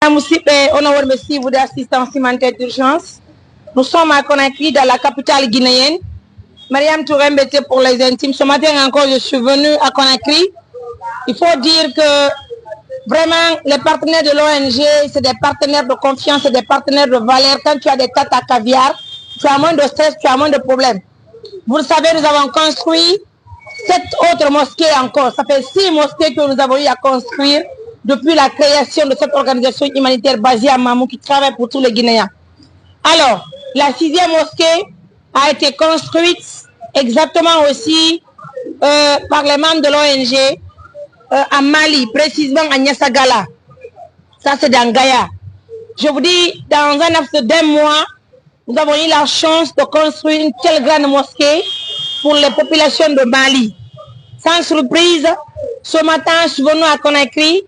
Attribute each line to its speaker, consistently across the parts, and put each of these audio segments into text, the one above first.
Speaker 1: Honorable merci vous d'assistance humanitaire d'urgence. Nous sommes à Conakry, dans la capitale guinéenne. Mariam Touré Mbete pour les intimes. Ce matin encore, je suis venue à Conakry. Il faut dire que vraiment, les partenaires de l'ONG, c'est des partenaires de confiance, c'est des partenaires de valeur. Quand tu as des tata caviar, tu as moins de stress, tu as moins de problèmes. Vous le savez, nous avons construit 7 autres mosquées encore. Ça fait 6 mosquées que nous avons eu à construire depuis la création de cette organisation humanitaire basée à Mamou qui travaille pour tous les Guinéens. Alors, la 6e mosquée a été construite exactement aussi par les membres de l'ONG à Mali, précisément à Niassagala. Ça, c'est dans Gaïa. Je vous dis, dans un laps d'1 mois, nous avons eu la chance de construire une telle grande mosquée pour les populations de Mali. Sans surprise, ce matin, je suis venu à Conakry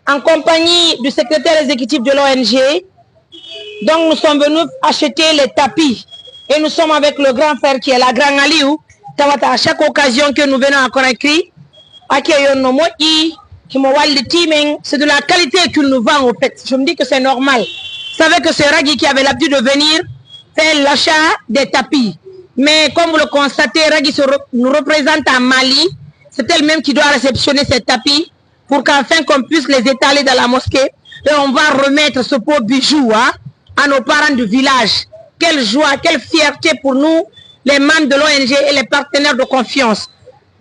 Speaker 1: en compagnie du secrétaire exécutif de l'ONG. Donc, nous sommes venus acheter les tapis. Et nous sommes avec le grand frère qui est là, Grand Aliou. À chaque occasion que nous venons à Conakry, c'est de la qualité qu'il nous vend, en fait. Je me dis que c'est normal. Vous savez que c'est Ragui qui avait l'habitude de venir faire l'achat des tapis. Mais comme vous le constatez, Ragui nous représente à Mali. C'est elle-même qui doit réceptionner ces tapis pour qu'enfin qu'on puisse les étaler dans la mosquée. Et on va remettre ce beau bijou à nos parents du village. Quelle joie, quelle fierté pour nous, les membres de l'ONG et les partenaires de confiance.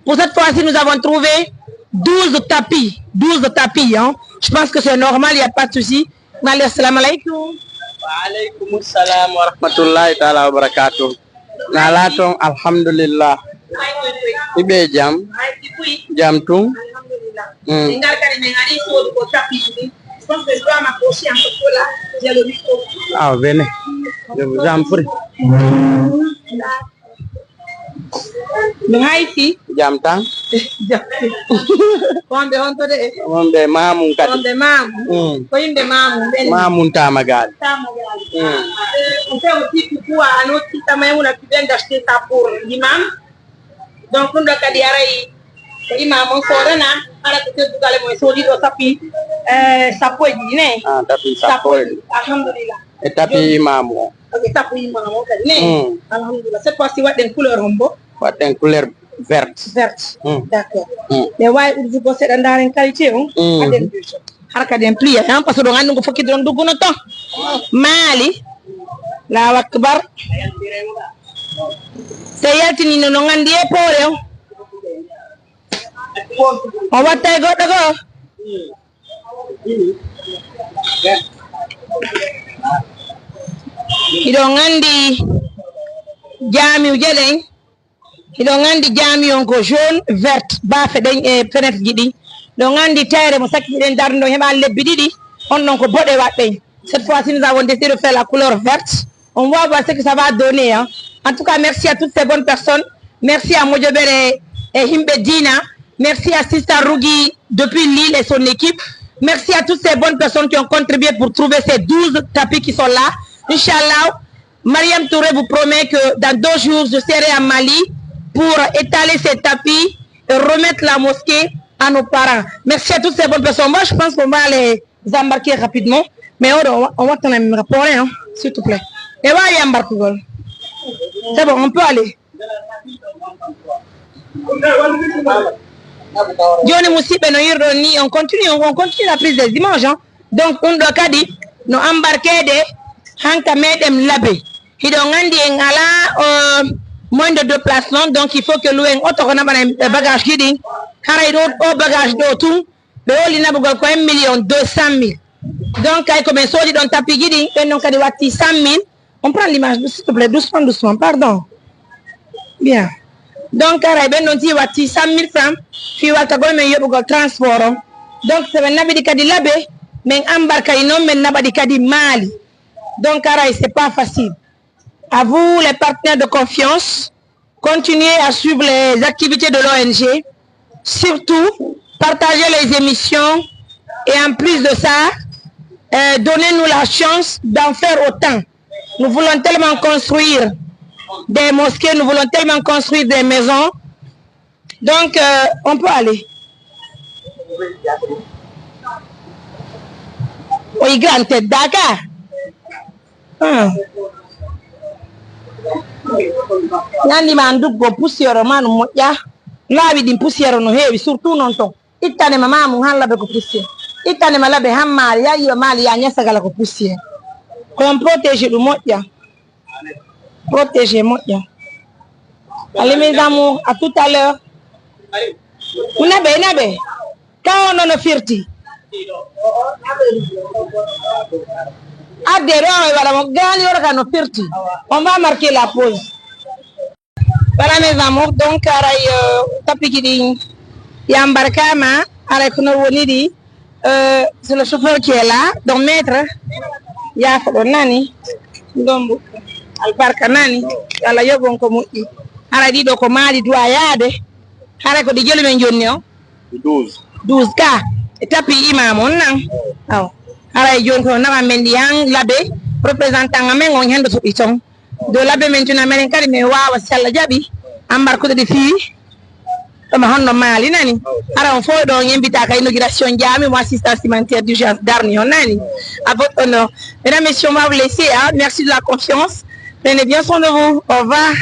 Speaker 1: Pour cette fois-ci, nous avons trouvé 12 tapis. 12 tapis. Hein. Je pense que c'est normal, il n'y a pas de souci. Assalamu alaikum.
Speaker 2: Wa alaikum salam wa rahmatullahi ta'ala wa barakatuh. Nalaton alhamdulillah. Ibe jam. Jam tung. Ah, venez. Je vous en prie. Jam tang. Wonde mamun kadi.
Speaker 1: Wonde mamun. Ko yimɓe mamun.
Speaker 2: Mamun tamagal.
Speaker 1: On fait aussi coucou à notre petite Maïmouna qui vient d'acheter ça pour l'imam. Donc, nous avons dit l'imam, on sort là. Alors que vous allez me sortir au tapis. Ça peut être dîner.
Speaker 2: Ah, tapis ça peut.
Speaker 1: Alhamdulillah.
Speaker 2: Et tapis imam.
Speaker 1: Ok, tapis imam. Alhamdulillah. Cette fois-ci, on a une couleur rombo.
Speaker 2: On a une couleur verte.
Speaker 1: Verte. D'accord. Mais ouais, vous possédez dans une qualité. Harka den plia hein parce que do ngandou ko fokki don duguno to Mali la wakbar se yaltini no ngandi e pore o watta goddo go ido ngandi jami ujelen ido ngandi jami on ko jaune verte ba fe den e fenêtre gidi do ngandi tayre mo sakki den dardo heba lebbi didi on non ko bodé wadde. Cette fois-ci nous avons décidé de faire la couleur verte. On va voir ce que ça va donner hein. En tout cas, merci à toutes ces bonnes personnes. Merci à Mojobere et Himbe Dina. Merci à Sista Rugi depuis Lille et son équipe. Merci à toutes ces bonnes personnes qui ont contribué pour trouver ces 12 tapis qui sont là. Inch'Allah, Mariam Touré vous promet que dans 2 jours, je serai à Mali pour étaler ces tapis et remettre la mosquée à nos parents. Merci à toutes ces bonnes personnes. Moi, je pense qu'on va les embarquer rapidement. Mais on va t'en rapporter, hein, s'il te plaît. Et voilà, il y a embarqué. C'est bon, on peut aller. On continue la prise des images. Hein. Donc, on doit dire, nous embarquer des hankamedem labé. Il doit dire, moins de déplacement, donc il faut que l'on ait un bagage qui dit, au bagage d'autres, le haut il n'a pas 1 200 000. Donc, comme un solide dans tapis guiding, et donc, 100 000. On prend l'image, s'il te plaît, doucement, doucement, pardon. Bien. Donc, on dit 100 000 francs, puis on va transport. Donc, c'est un nabé de labé, mais embarqué, non, mais nabé de Mali. Donc, c'est pas facile. À vous, les partenaires de confiance, continuez à suivre les activités de l'ONG. Surtout, partagez les émissions. Et en plus de ça, donnez-nous la chance d'en faire autant. Nous voulons tellement construire des mosquées, nous voulons tellement construire des maisons. Donc, on peut aller. oyi grande tête Dakar ñandi ma nduggo poussière manu moƴƴa laawi ɗin poussière no heewi surtout noon ton ittane ma mamum han labe ko poussière ittane ma labe han maali ya yiwa maali ya ñesagala ko poussière kon protégé ɗum moƴƴa protégé moƴƴa allez mes amours à tout à l'heure naɓe quand on no firti adde rewa wala mo gaali wala ka no firti on va marquer la pause. Voilà mes amours, donc aray tapiki di yambarkama aray kuno woni di c'est le chauffeur qui est là donc maître ya fodo nani ndombu albarka nani ala yogon ko moƴƴi aray di do ko maadi duwa yaade aray ko di jelu men jonni o 12 ka e tapi imam on nan aw aray joni ko nama men di han labe représentant amen on hendo so iton do labe men tuna men kadi me wawa sella jabi ambarkude de fi ma honno mali nani ara on fo do invita ka inauguration jami mo assistant cimentaire d'urgence dernier on nani à votre honneur mesdames messieurs on va vous laisser hein? Merci de la confiance prenez bien soin de vous au revoir.